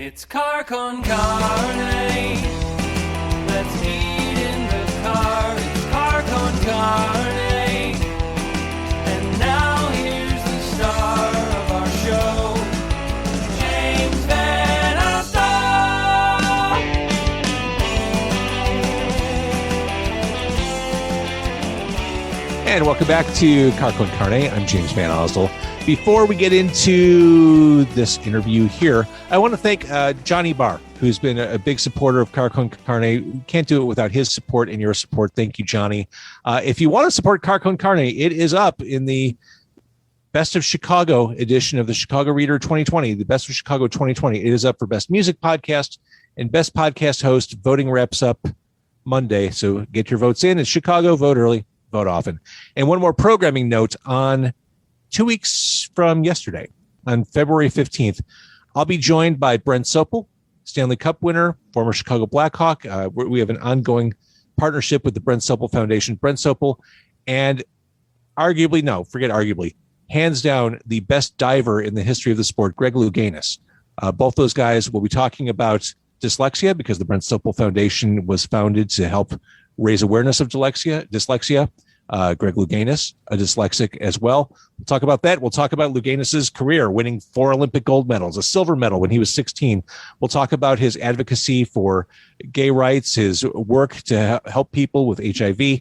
It's Car Con Carne. Let's eat in the car. It's Car Con Carne. And now here's the star of our show, James VanOsdol. And welcome back to Car Con Carne. I'm James VanOsdol. Before we get into this interview here, I want to thank Johnny Barr, who's been a big supporter of Car Con Carne. We can't do it without his support and your support. Thank you, Johnny. If you want to support Car Con Carne, it is up in the Best of Chicago edition of the Chicago Reader 2020, the Best of Chicago 2020. It is up for Best Music Podcast and Best Podcast Host. Voting wraps up Monday, so get your votes in. It's Chicago. Vote early, vote often. And one more programming note on 2 weeks from yesterday, on February 15th, I'll be joined by Brent Sopel, Stanley Cup winner, former Chicago Blackhawk. We have an ongoing partnership with the Brent Sopel Foundation. Brent Sopel, and arguably, hands down, the best diver in the history of the sport, Greg Louganis. Both those guys will be talking about dyslexia, because the Brent Sopel Foundation was founded to help raise awareness of dyslexia. Greg Louganis, a dyslexic as well. We'll talk about that. We'll talk about Louganis's career, winning 4 Olympic gold medals, a silver medal when he was 16. We'll talk about his advocacy for gay rights, his work to help people with HIV.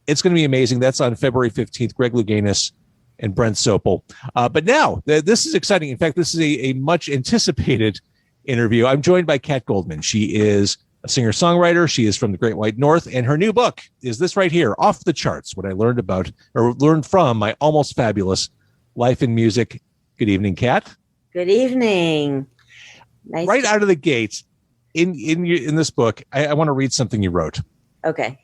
It's going to be amazing. That's on February 15th, Greg Louganis and Brent Sopel. But now, this is exciting. In fact, this is a much anticipated interview. I'm joined by Kat Goldman. She is a singer-songwriter. She is from the Great White North, and her new book is this right here, Off the Charts, what I learned from my almost fabulous life in music. Good evening, Kat. Good evening. Nice. Right out of the gate, in this book, I want to read something you wrote. Okay.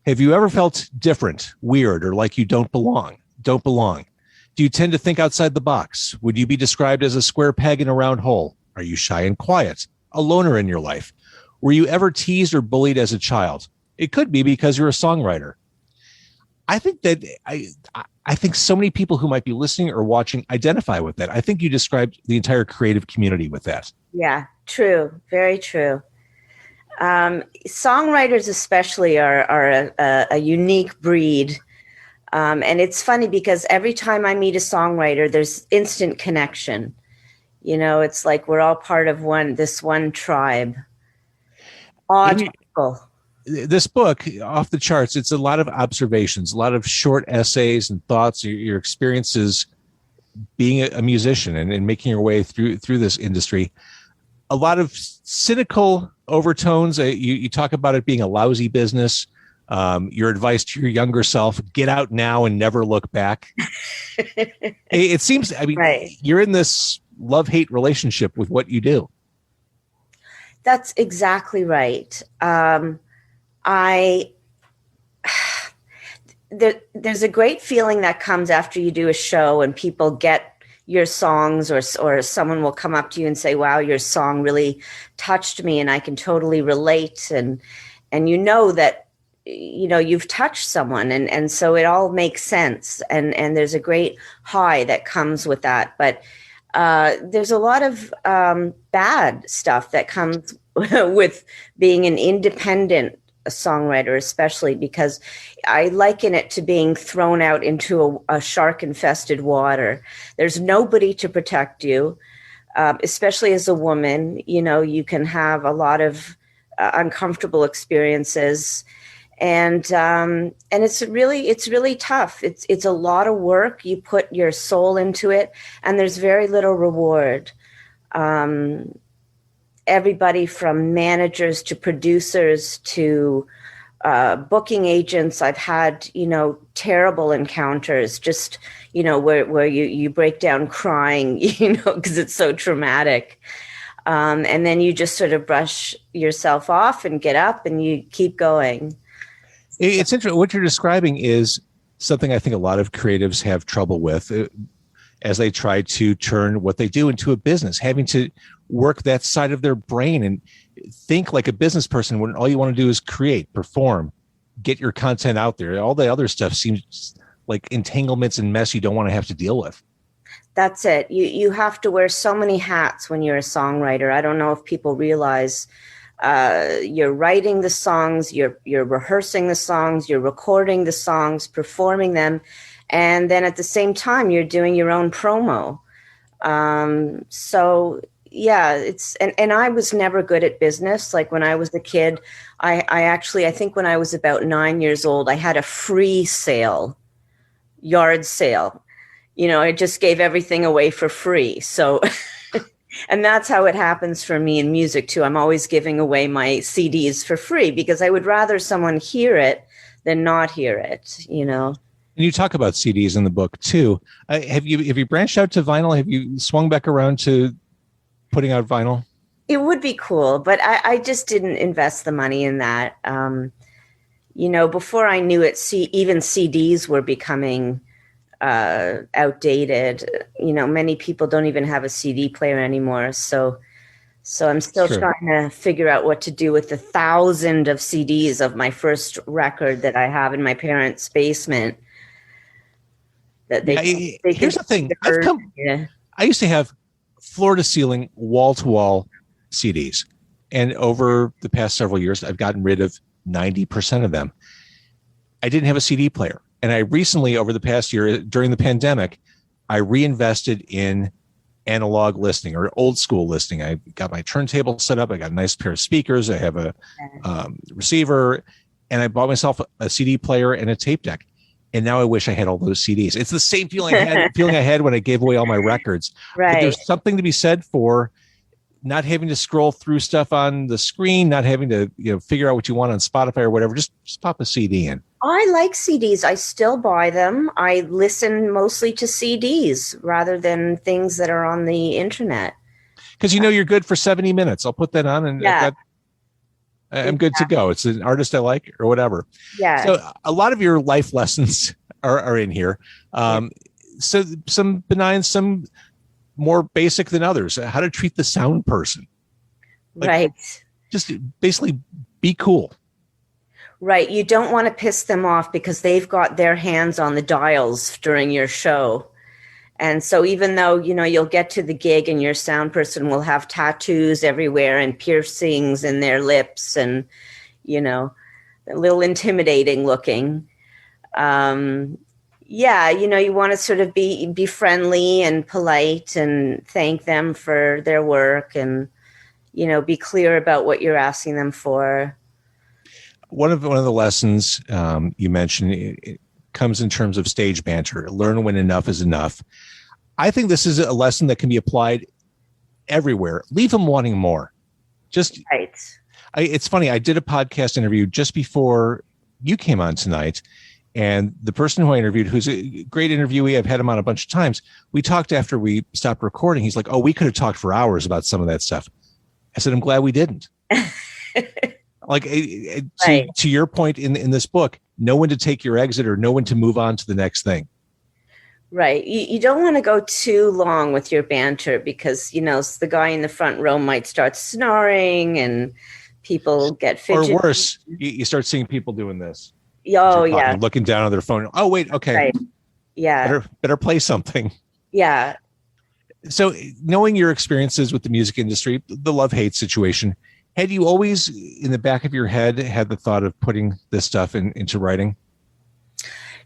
Have you ever felt different, weird, or like you don't belong? Don't belong? Do you tend to think outside the box? Would you be described as a square peg in a round hole? Are you shy and quiet? A loner in your life? Were you ever teased or bullied as a child? It could be because you're a songwriter. I think that I think so many people who might be listening or watching identify with that. I think you described the entire creative community with that. Yeah, true. Very true. Songwriters especially are a unique breed. And it's funny because every time I meet a songwriter, there's instant connection. You know, it's like we're all part of this one tribe. This book, Off the Charts, it's a lot of observations, a lot of short essays and thoughts, your experiences being a musician and making your way through this industry. A lot of cynical overtones. You talk about it being a lousy business. Your advice to your younger self: get out now and never look back. It seems, right. You're in this love-hate relationship with what you do. That's exactly right. There's a great feeling that comes after you do a show and people get your songs, or someone will come up to you and say, wow, your song really touched me and I can totally relate. And you know that, you know, you've touched someone, and so it all makes sense. And there's a great high that comes with that. But there's a lot of bad stuff that comes with being an independent songwriter, especially because I liken it to being thrown out into a shark-infested water. There's nobody to protect you, especially as a woman. You know, you can have a lot of uncomfortable experiences. And it's really tough. It's a lot of work. You put your soul into it, and there's very little reward. Everybody from managers to producers to booking agents. I've had, you know, terrible encounters, just, you know, where you break down crying, you know, because it's so traumatic. And then you just sort of brush yourself off and get up and you keep going. It's interesting. What you're describing is something I think a lot of creatives have trouble with as they try to turn what they do into a business, having to work that side of their brain and think like a business person when all you want to do is create, perform, get your content out there. All the other stuff seems like entanglements and mess you don't want to have to deal with. That's it. You have to wear so many hats when you're a songwriter. I don't know if people realize you're writing the songs, you're rehearsing the songs, you're recording the songs, performing them, and then at the same time you're doing your own promo. So yeah, and I was never good at business. Like when I was a kid, I think when I was about 9 years old, I had a free sale, yard sale. I just gave everything away for free. So, and that's how it happens for me in music too. I'm always giving away my CDs for free because I would rather someone hear it than not hear it, And you talk about CDs in the book too. Have you branched out to vinyl? Have you swung back around to putting out vinyl? It would be cool, but I just didn't invest the money in that. Before I knew it, even CDs were becoming outdated. Many people don't even have a CD player anymore. So I'm still trying to figure out what to do with the 1,000 of CDs of my first record that I have in my parents' basement. That here's the thing. I used to have floor to ceiling, wall to wall CDs. And over the past several years, I've gotten rid of 90% of them. I didn't have a CD player. And I recently, over the past year, during the pandemic, I reinvested in analog listening or old school listening. I got my turntable set up. I got a nice pair of speakers. I have a receiver, and I bought myself a CD player and a tape deck. And now I wish I had all those CDs. It's the same feeling I had when I gave away all my records. Right. But there's something to be said for not having to scroll through stuff on the screen, not having to figure out what you want on Spotify or whatever. Just pop a CD in. I like CDs. I still buy them. I listen mostly to CDs rather than things that are on the internet. Because you're good for 70 minutes. I'll put that on and I'm good to go. It's an artist I like or whatever. Yeah. So a lot of your life lessons are in here. So some benign, some more basic than others. How to treat the sound person. Right. Just basically be cool. Right. You don't want to piss them off because they've got their hands on the dials during your show. And so even though, you'll get to the gig and your sound person will have tattoos everywhere and piercings in their lips and, a little intimidating looking. You want to sort of be friendly and polite and thank them for their work and, be clear about what you're asking them for. One of the lessons you mentioned it comes in terms of stage banter. Learn when enough is enough. I think this is a lesson that can be applied everywhere. Leave them wanting more. Just right. It's funny. I did a podcast interview just before you came on tonight, and the person who I interviewed, who's a great interviewee, I've had him on a bunch of times. We talked after we stopped recording. He's like, "Oh, we could have talked for hours about some of that stuff." I said, "I'm glad we didn't." Like to your point in this book, know when to take your exit or know when to move on to the next thing. Right. You don't want to go too long with your banter because, the guy in the front row might start snoring and people get fidgety. Or worse, you start seeing people doing this. Oh, yeah. Looking down on their phone. Oh, wait. Okay. Right. Yeah. Better play something. Yeah. So knowing your experiences with the music industry, the love-hate situation, had you always in the back of your head had the thought of putting this stuff into writing?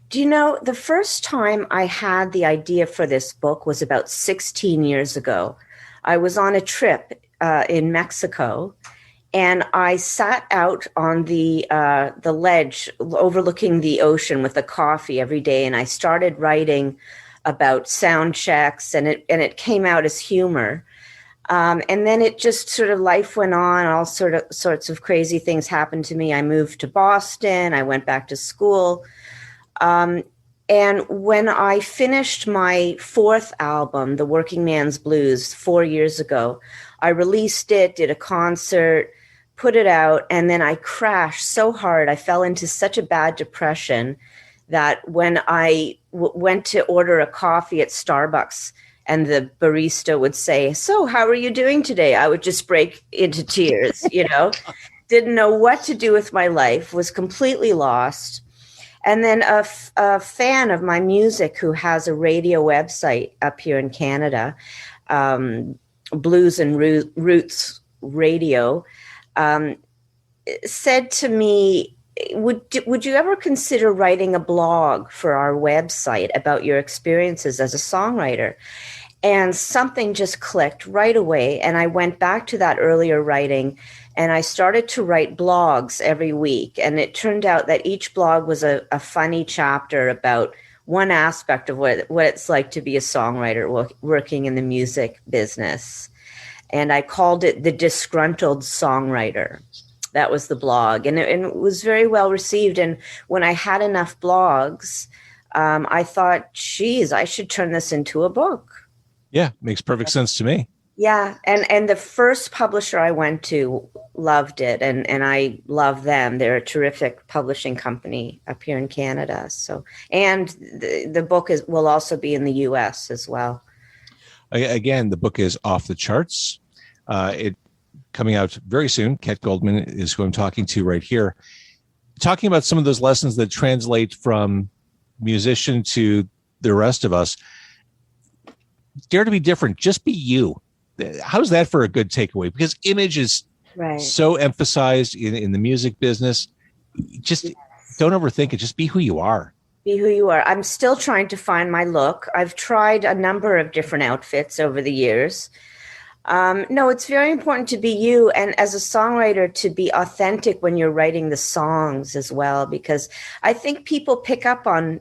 Do you know, the first time I had the idea for this book was about 16 years ago. I was on a trip in Mexico, and I sat out on the ledge overlooking the ocean with a coffee every day, and I started writing about sound checks, and it came out as humor. And then it just sort of life went on. All sorts of crazy things happened to me. I moved to Boston. I went back to school. And when I finished my fourth album, The Working Man's Blues, 4 years ago, I released it, did a concert, put it out, and then I crashed so hard. I fell into such a bad depression that when I went to order a coffee at Starbucks and the barista would say, "So how are you doing today?" I would just break into tears, Didn't know what to do with my life, was completely lost. And then a fan of my music who has a radio website up here in Canada, Blues and Roots Radio, said to me, would you ever consider writing a blog for our website about your experiences as a songwriter? And something just clicked right away. And I went back to that earlier writing, and I started to write blogs every week. And it turned out that each blog was a funny chapter about one aspect of what it's like to be a songwriter working in the music business. And I called it The Disgruntled Songwriter. That was the blog. And it was very well received. And when I had enough blogs, I thought, geez, I should turn this into a book. Yeah, makes perfect sense to me. Yeah. And the first publisher I went to loved it. And I love them. They're a terrific publishing company up here in Canada. So, and the book will also be in the US as well. Again, the book is off the charts. It coming out very soon. Kat Goldman is who I'm talking to right here, talking about some of those lessons that translate from musician to the rest of us. Dare to be different. Just be you. How's that for a good takeaway? Because image is so emphasized in the music business. Just don't overthink it. Just be who you are. Be who you are. I'm still trying to find my look. I've tried a number of different outfits over the years. No, it's very important to be you, and as a songwriter, to be authentic when you're writing the songs as well, because I think people pick up on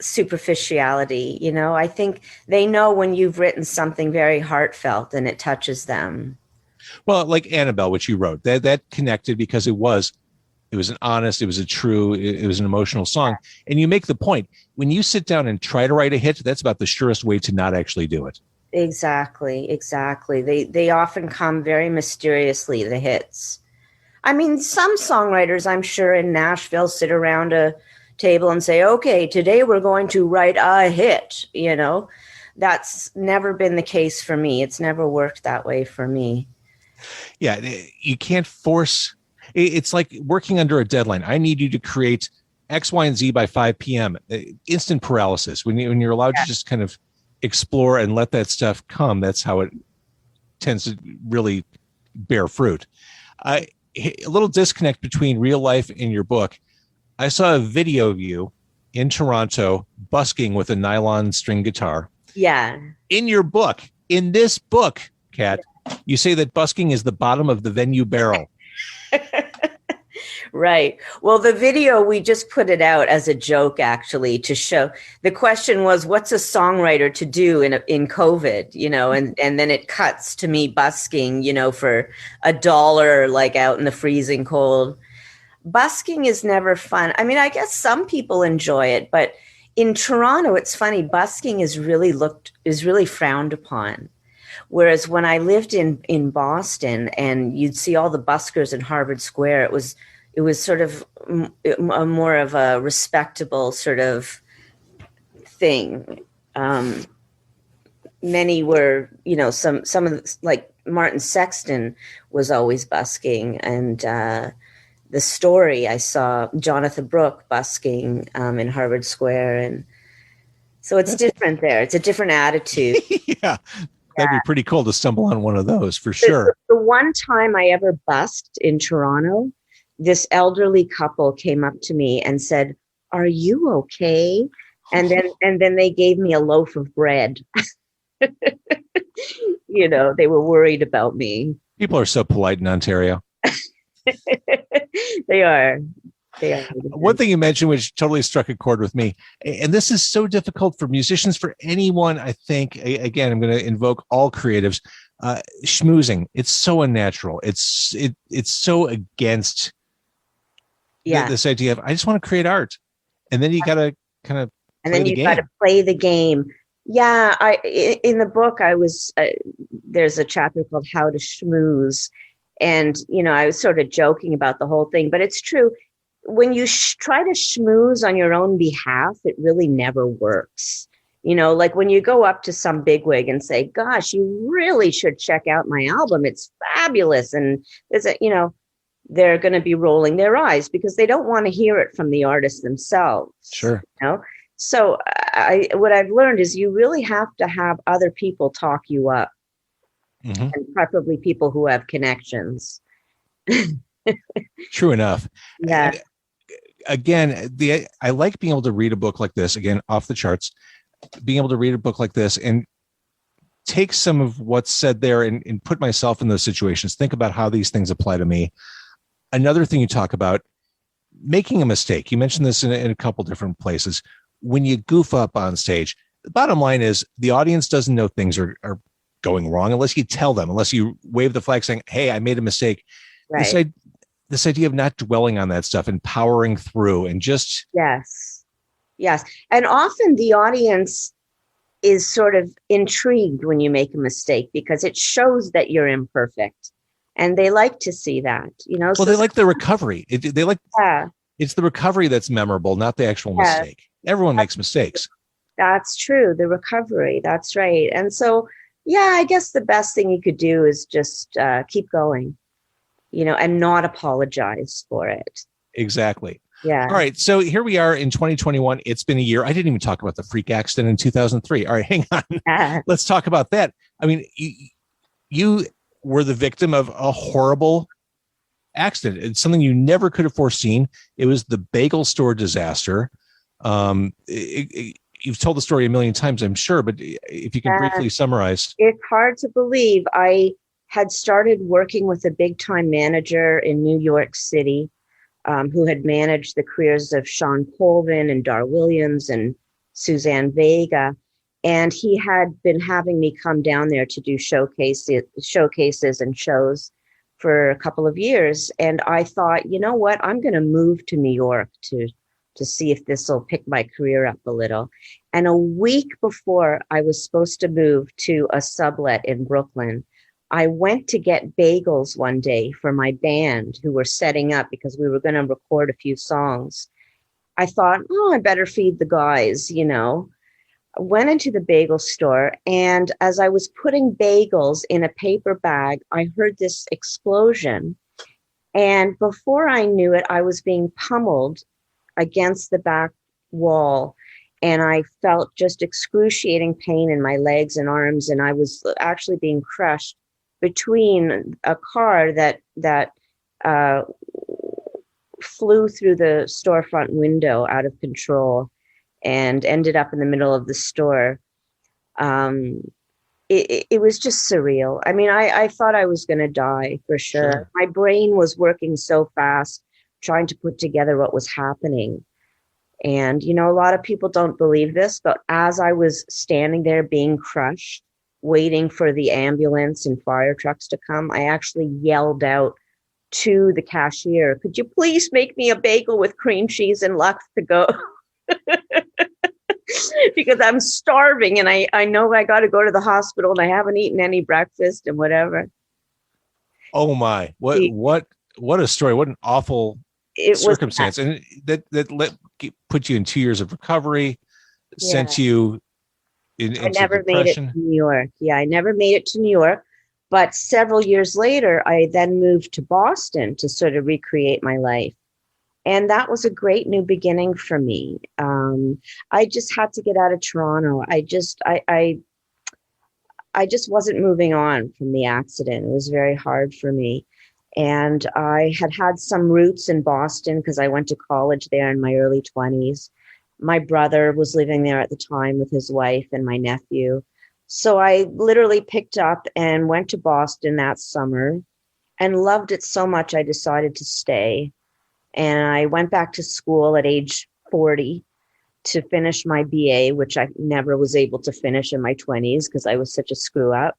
superficiality. You know, I think they know when you've written something very heartfelt and it touches them. Well, like Annabelle, which you wrote, that connected because it was an honest, it was an emotional song. And you make the point, when you sit down and try to write a hit, that's about the surest way to not actually do it. Exactly. They often come very mysteriously, the hits. I mean, some songwriters, I'm sure, in Nashville sit around a table and say, okay, today we're going to write a hit. You know, that's never been the case for me. It's never worked that way for me. Yeah, you can't force. It's like working under a deadline. I need you to create X, Y, and Z by 5 p.m. Instant paralysis. When you're allowed to just kind of explore and let that stuff come, that's how it tends to really bear fruit. A little disconnect between real life and your book. I saw a video of you in Toronto busking with a nylon string guitar. Yeah. In your book, in this book, Kat, you say that busking is the bottom of the venue barrel. Right. Well, the video, we just put it out as a joke, actually, to show. The question was, what's a songwriter to do in COVID, you know, and then it cuts to me busking, you know, for $1, like out in the freezing cold. Busking is never fun. I mean, I guess some people enjoy it, but in Toronto, it's funny, busking is really frowned upon. Whereas when I lived in Boston and you'd see all the buskers in Harvard Square, it was sort of more of a respectable sort of thing. Many were, you know, some of the, like Martin Sexton was always busking, and the Story, I saw Jonathan Brooke busking in Harvard Square, and so it's different there. It's a different attitude. Yeah. That'd be pretty cool to stumble on one of those for sure. The one time I ever busked in Toronto, this elderly couple came up to me and said, "Are you okay?" And then they gave me a loaf of bread. You know, they were worried about me. People are so polite in Ontario. They are. One thing you mentioned, which totally struck a chord with me, and this is so difficult for musicians, for anyone, I think, again, I'm going to invoke all creatives, schmoozing. It's so unnatural. It's so against this idea of, I just want to create art. And then you got to kind of got to play the game. Yeah. In the book, there's a chapter called How to Schmooze. And, you know, I was sort of joking about the whole thing, but it's true. When you try to schmooze on your own behalf, it really never works. You know, like when you go up to some bigwig and say, gosh, you really should check out my album. It's fabulous. And there's you know, they're going to be rolling their eyes because they don't want to hear it from the artist themselves. Sure. You know? So what I've learned is you really have to have other people talk you up, Mm-hmm. and preferably people who have connections. True enough. Yeah. Again, I like being able to read a book like this, again, off the charts, being able to read a book like this and take some of what's said there and put myself in those situations, think about how these things apply to me. Another thing you talk about, making a mistake. You mentioned this in a couple different places. When you goof up on stage, the bottom line is the audience doesn't know things are going wrong unless you tell them, unless you wave the flag saying, hey, I made a mistake. Right. This idea of not dwelling on that stuff and powering through and just. Yes. And often the audience is sort of intrigued when you make a mistake because it shows that you're imperfect. And they like to see that, you know. Well, they like the recovery. It's the recovery that's memorable, not the actual mistake. Everyone makes mistakes. That's true. The recovery. That's right. And so, yeah, I guess the best thing you could do is just keep going, you know, and not apologize for it. Exactly. Yeah. All right. So here we are in 2021. It's been a year. I didn't even talk about the freak accident in 2003. All right, hang on. Let's talk about that. I mean, you were the victim of a horrible accident. It's something you never could have foreseen. It was the bagel store disaster. You've told the story a million times, I'm sure, but if you can briefly summarize. It's hard to believe. I had started working with a big time manager in New York City who had managed the careers of Sean Colvin and Dar Williams and Suzanne Vega. And he had been having me come down there to do showcases and shows for a couple of years. And I thought, you know what, I'm going to move to New York to see if this will pick my career up a little. And a week before I was supposed to move to a sublet in Brooklyn, I went to get bagels one day for my band who were setting up because we were going to record a few songs. I thought, I better feed the guys, you know. I went into the bagel store, and as I was putting bagels in a paper bag, I heard this explosion. And before I knew it, I was being pummeled against the back wall, and I felt just excruciating pain in my legs and arms, and I was actually being crushed between a car that flew through the storefront window out of control and ended up in the middle of the store. It was just surreal. I mean, I thought I was going to die for sure. My brain was working so fast, trying to put together what was happening. And, you know, a lot of people don't believe this, but as I was standing there being crushed, waiting for the ambulance and fire trucks to come, I actually yelled out to the cashier, could you please make me a bagel with cream cheese and Lux to go? Because I'm starving and I know I got to go to the hospital and I haven't eaten any breakfast and whatever. Oh my, what a story. What an awful circumstance. And that put you in 2 years of recovery, sent you into I never depression. made it to New York. Yeah, I never made it to New York. But several years later, I then moved to Boston to sort of recreate my life. And that was a great new beginning for me. I just had to get out of Toronto. I just wasn't moving on from the accident. It was very hard for me. And I had some roots in Boston because I went to college there in my early 20s. My brother was living there at the time with his wife and my nephew. So I literally picked up and went to Boston that summer and loved it so much I decided to stay. And I went back to school at age 40 to finish my BA, which I never was able to finish in my 20s because I was such a screw up.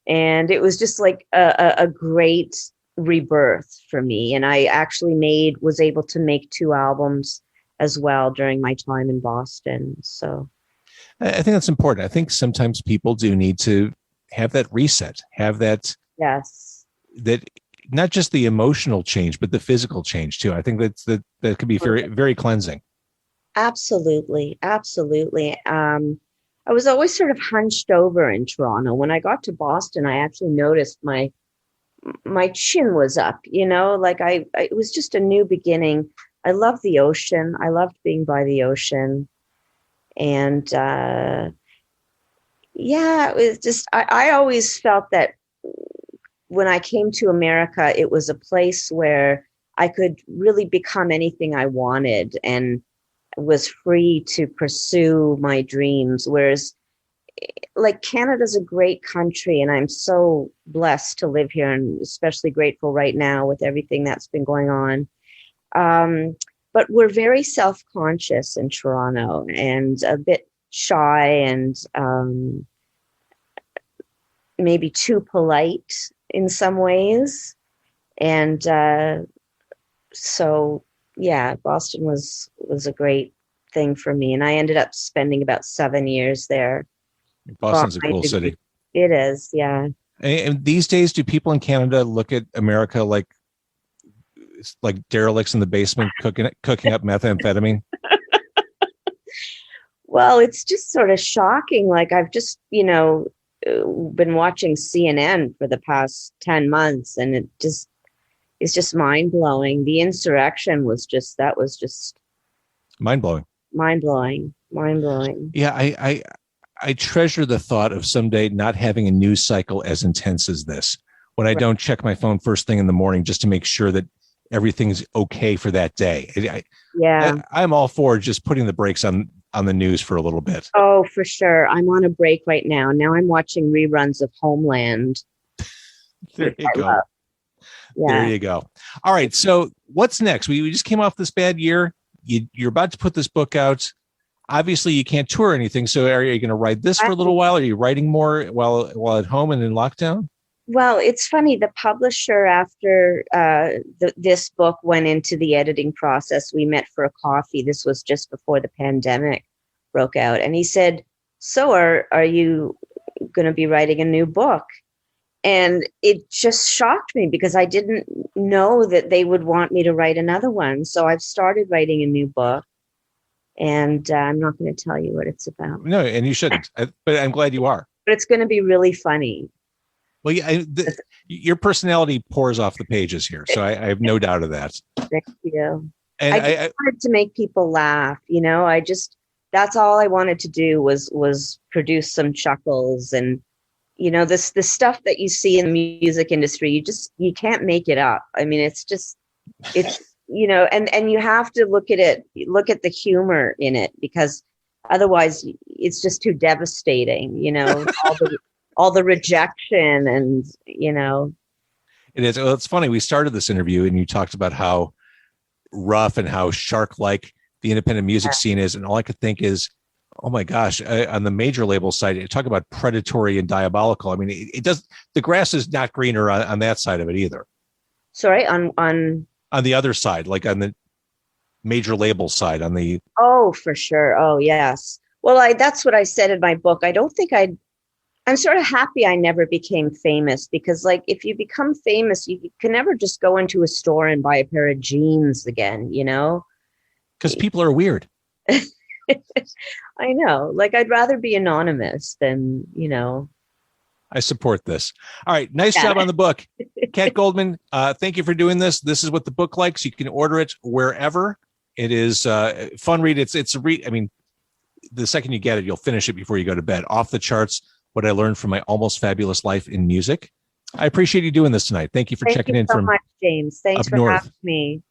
And it was just like a great rebirth for me. And I actually was able to make 2 albums as well during my time in Boston. So I think that's important. I think sometimes people do need to have that reset, have that. Yes. That not just the emotional change, but the physical change too. I think that could be very, very cleansing. Absolutely. Absolutely. I was always sort of hunched over in Toronto. When I got to Boston, I actually noticed my my chin was up, like it was just a new beginning. I love the ocean. I loved being by the ocean. And yeah, it was just, I always felt that when I came to America, it was a place where I could really become anything I wanted and was free to pursue my dreams. Whereas like Canada's a great country and I'm so blessed to live here and especially grateful right now with everything that's been going on. But we're very self-conscious in Toronto and a bit shy and maybe too polite in some ways. And so, yeah, Boston was a great thing for me. And I ended up spending about 7 years there. Boston's a cool city. It is, yeah. And these days, do people in Canada look at America like derelicts in the basement cooking up methamphetamine? Well, it's just sort of shocking. Like I've just, been watching CNN for the past 10 months and it's just mind blowing. The insurrection was just mind blowing. Yeah. I treasure the thought of someday not having a news cycle as intense as this, when I don't check my phone first thing in the morning just to make sure that everything's okay for that day. I'm all for just putting the brakes on the news for a little bit. Oh, for sure. I'm on a break right now. Now I'm watching reruns of Homeland. There you go. Yeah. There you go. All right. So what's next? We just came off this bad year. You're about to put this book out. Obviously, you can't tour anything. So are you going to write this for a little while? Are you writing more while at home and in lockdown? Well, it's funny. The publisher, after this book went into the editing process, we met for a coffee. This was just before the pandemic broke out. And he said, so are you going to be writing a new book? And it just shocked me because I didn't know that they would want me to write another one. So I've started writing a new book. And I'm not going to tell you what it's about. No, and you shouldn't. But I'm glad you are. But it's going to be really funny. Well, your personality pours off the pages here, so I have no doubt of that. Thank you. And I wanted to make people laugh. That's all I wanted to do was produce some chuckles, and this stuff that you see in the music industry, you can't make it up. I mean, it's and you have to look at the humor in it, because otherwise it's just too devastating, all the rejection and, It is. Well, it's funny. We started this interview and you talked about how rough and how shark-like the independent music scene is. And all I could think is, oh my gosh, on the major label side, you talk about predatory and diabolical. I mean, it does, the grass is not greener on that side of it either. Sorry, on the other side, like on the major label side, on the. Oh, for sure. Oh, yes. Well, that's what I said in my book. I don't think I'm sort of happy I never became famous, because like if you become famous, you can never just go into a store and buy a pair of jeans again, Because people are weird. I know. Like I'd rather be anonymous than, I support this. All right. Nice job on the book. Kat Goldman, thank you for doing this. This is what the book likes. You can order it wherever. It is fun read. It's a read. I mean, the second you get it, you'll finish it before you go to bed. Off the charts. What I learned from my almost fabulous life in music. I appreciate you doing this tonight. Thank you for checking in from much, James. Thanks for having me.